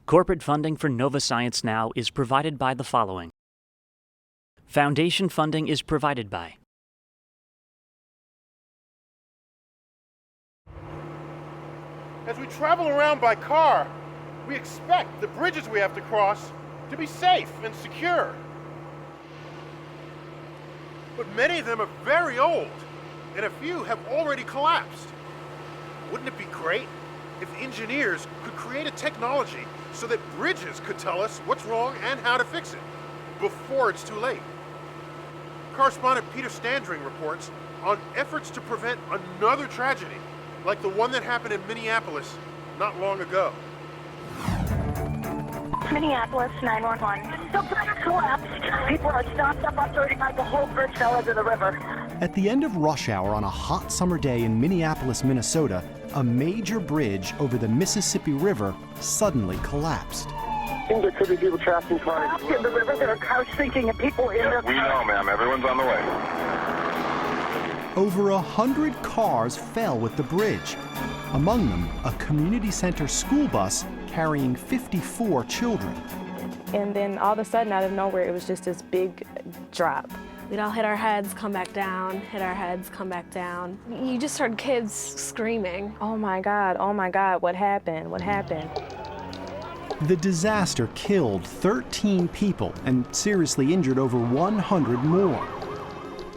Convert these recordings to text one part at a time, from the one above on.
Corporate funding for Nova Science Now is provided by the following. Foundation funding is provided by As we travel around by car, we expect the bridges we have to cross to be safe and secure. But many of them are very old, and a few have already collapsed. Wouldn't it be great if engineers could create a technology so that bridges could tell us what's wrong and how to fix it before it's too late? Correspondent Peter Standring reports on efforts to prevent another tragedy like the one that happened in Minneapolis not long ago. Minneapolis 911. The bridge collapsed. People are stopped up on 35. The whole bridge fell into the river. At the end of rush hour on a hot summer day in Minneapolis, Minnesota, a major bridge over the Mississippi River suddenly collapsed. I think there could be people trapped in cars. In the river, there are cars sinking and people in their cars. We know, ma'am. Everyone's on the way. Over 100 cars fell with the bridge. Among them, a community center school bus carrying 54 children. And then all of a sudden, out of nowhere, it was just this big drop. We'd all hit our heads, come back down, hit our heads, come back down. You just heard kids screaming. Oh my God, what happened? What happened? The disaster killed 13 people and seriously injured over 100 more.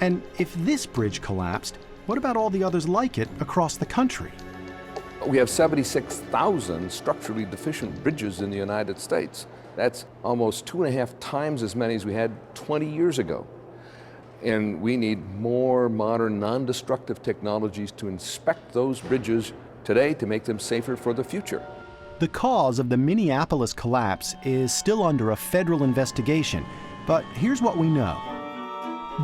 And if this bridge collapsed, what about all the others like it across the country? We have 76,000 structurally deficient bridges in the United States. That's almost 2.5 times as many as we had 20 years ago. And we need more modern, non-destructive technologies to inspect those bridges today to make them safer for the future. The cause of the Minneapolis collapse is still under a federal investigation, but here's what we know.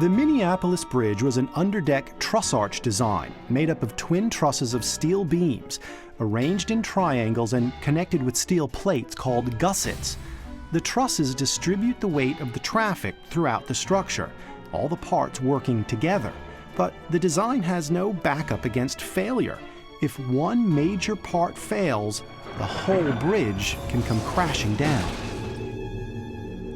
The Minneapolis Bridge was an underdeck truss arch design made up of twin trusses of steel beams, arranged in triangles and connected with steel plates called gussets. The trusses distribute the weight of the traffic throughout the structure, all the parts working together. But the design has no backup against failure. If one major part fails, the whole bridge can come crashing down.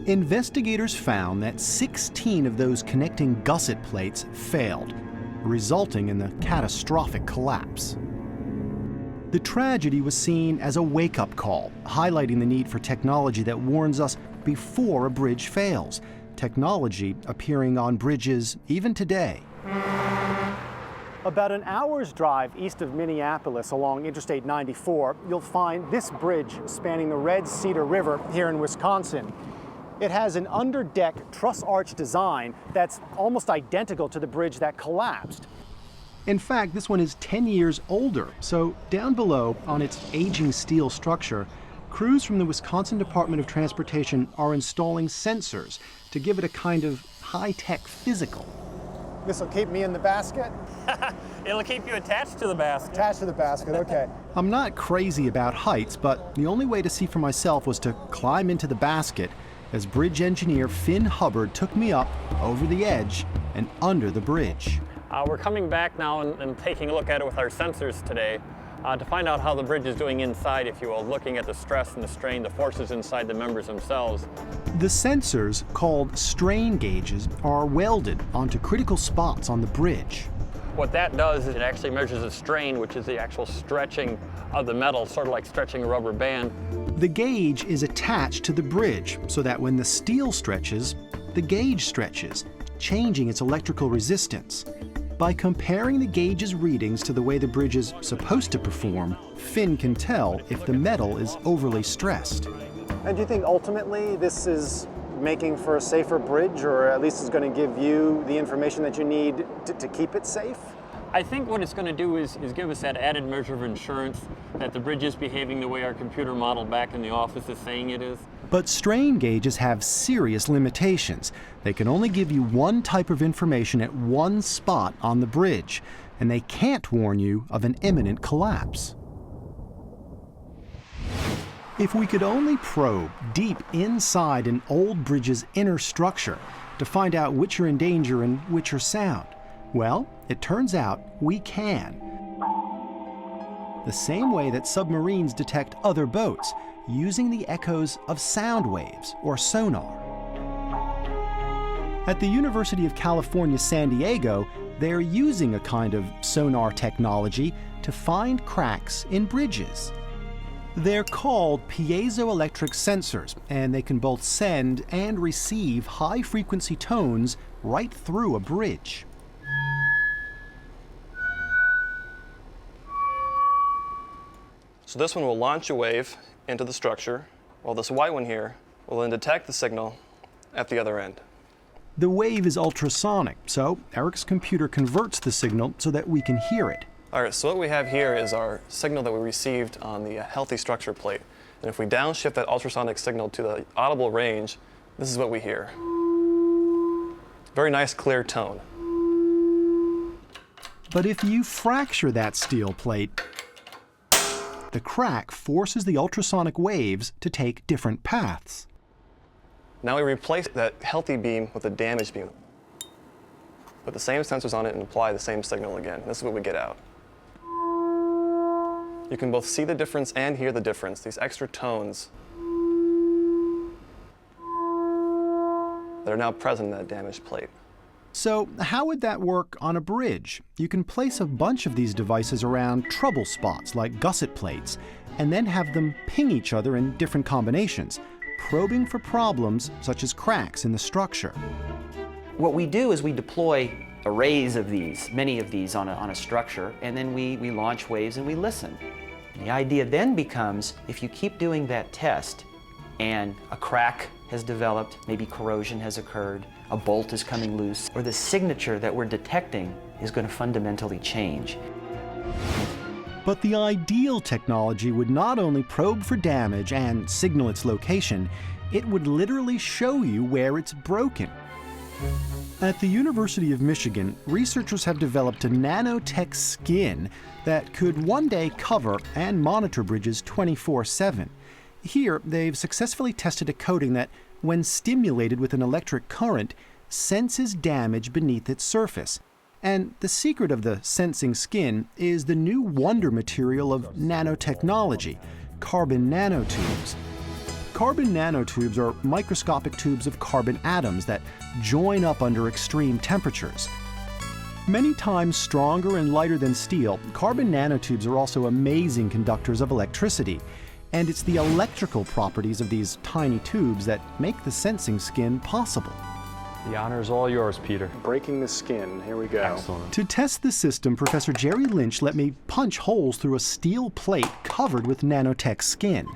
Investigators found that 16 of those connecting gusset plates failed, resulting in the catastrophic collapse. The tragedy was seen as a wake-up call, highlighting the need for technology that warns us before a bridge fails, technology appearing on bridges even today. About an hour's drive east of Minneapolis along Interstate 94, you'll find this bridge spanning the Red Cedar River here in Wisconsin. It has an underdeck truss arch design that's almost identical to the bridge that collapsed. In fact, this one is 10 years older, so down below on its aging steel structure, crews from the Wisconsin Department of Transportation are installing sensors to give it a kind of high-tech physical. This will keep me in the basket? It'll keep you attached to the basket. Attached to the basket, okay. I'm not crazy about heights, but the only way to see for myself was to climb into the basket as bridge engineer Finn Hubbard took me up over the edge and under the bridge. We're coming back now and taking a look at it with our sensors today to find out how the bridge is doing inside, if you will, looking at the stress and the strain, the forces inside the members themselves. The sensors, called strain gauges, are welded onto critical spots on the bridge. What that does is it actually measures the strain, which is the actual stretching of the metal, sort of like stretching a rubber band. The gauge is attached to the bridge so that when the steel stretches, the gauge stretches, changing its electrical resistance. By comparing the gauge's readings to the way the bridge is supposed to perform, Finn can tell if the metal is overly stressed. And do you think ultimately this is making for a safer bridge, or at least is going to give you the information that you need to keep it safe? I think what it's going to do is give us that added measure of insurance that the bridge is behaving the way our computer model back in the office is saying it is. But strain gauges have serious limitations. They can only give you one type of information at one spot on the bridge, and they can't warn you of an imminent collapse. If we could only probe deep inside an old bridge's inner structure to find out which are in danger and which are sound, well, it turns out we can. the same way that submarines detect other boats, using the echoes of sound waves, or sonar. At the University of California, San Diego, they're using a kind of sonar technology to find cracks in bridges. They're called piezoelectric sensors, and they can both send and receive high-frequency tones right through a bridge. So this one will launch a wave into the structure, while this white one here will then detect the signal at the other end. The wave is ultrasonic, so Eric's computer converts the signal so that we can hear it. All right, so what we have here is our signal that we received on the healthy structure plate. And if we downshift that ultrasonic signal to the audible range, this is what we hear. Very nice, clear tone. But if you fracture that steel plate, the crack forces the ultrasonic waves to take different paths. Now we replace that healthy beam with a damaged beam. Put the same sensors on it and apply the same signal again. This is what we get out. You can both see the difference and hear the difference, these extra tones that are now present in that damaged plate. So how would that work on a bridge? You can place a bunch of these devices around trouble spots like gusset plates, and then have them ping each other in different combinations, probing for problems such as cracks in the structure. What we do is we deploy arrays of these, many of these on a structure, and then we launch waves and we listen. The idea then becomes, if you keep doing that test and a crack has developed, maybe corrosion has occurred, a bolt is coming loose, or the signature that we're detecting is going to fundamentally change. But the ideal technology would not only probe for damage and signal its location, it would literally show you where it's broken. At the University of Michigan, researchers have developed a nanotech skin that could one day cover and monitor bridges 24/7. Here, they've successfully tested a coating that, when stimulated with an electric current, senses damage beneath its surface. And the secret of the sensing skin is the new wonder material of nanotechnology, carbon nanotubes. Carbon nanotubes are microscopic tubes of carbon atoms that join up under extreme temperatures. Many times stronger and lighter than steel, carbon nanotubes are also amazing conductors of electricity. And it's the electrical properties of these tiny tubes that make the sensing skin possible. The honor is all yours, Peter. Breaking the skin, here we go. Excellent. To test the system, Professor Jerry Lynch let me punch holes through a steel plate covered with nanotech skin.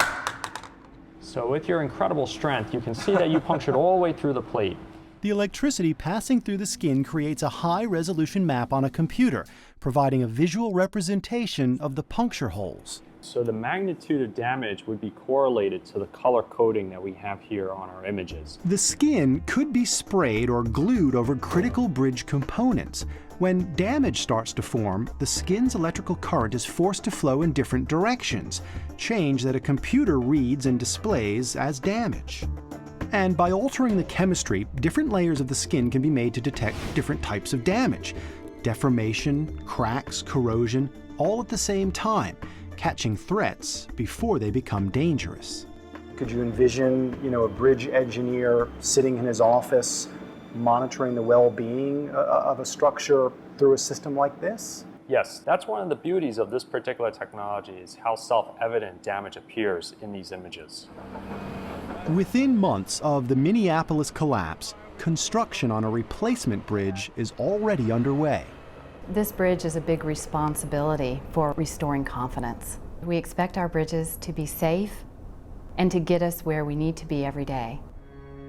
So with your incredible strength, you can see that you punctured all the way through the plate. The electricity passing through the skin creates a high-resolution map on a computer, providing a visual representation of the puncture holes. So the magnitude of damage would be correlated to the color coding that we have here on our images. The skin could be sprayed or glued over critical bridge components. When damage starts to form, the skin's electrical current is forced to flow in different directions, change that a computer reads and displays as damage. And by altering the chemistry, different layers of the skin can be made to detect different types of damage. Deformation, cracks, corrosion, all at the same time, catching threats before they become dangerous. Could you envision, a bridge engineer sitting in his office monitoring the well-being of a structure through a system like this? Yes, that's one of the beauties of this particular technology, is how self-evident damage appears in these images. Within months of the Minneapolis collapse, construction on a replacement bridge is already underway. This bridge is a big responsibility for restoring confidence. We expect our bridges to be safe and to get us where we need to be every day.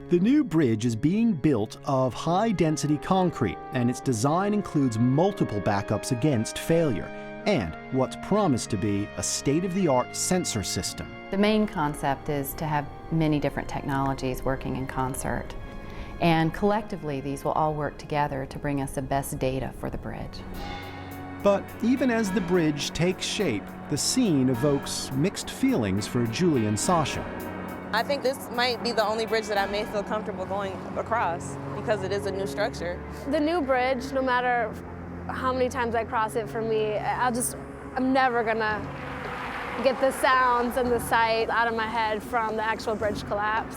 The new bridge is being built of high-density concrete, and its design includes multiple backups against failure, and what's promised to be a state-of-the-art sensor system. The main concept is to have many different technologies working in concert. And collectively, these will all work together to bring us the best data for the bridge. But even as the bridge takes shape, the scene evokes mixed feelings for Julie and Sasha. I think this might be the only bridge that I may feel comfortable going across because it is a new structure. The new bridge, no matter how many times I cross it, for me, I'm never gonna get the sounds and the sight out of my head from the actual bridge collapse.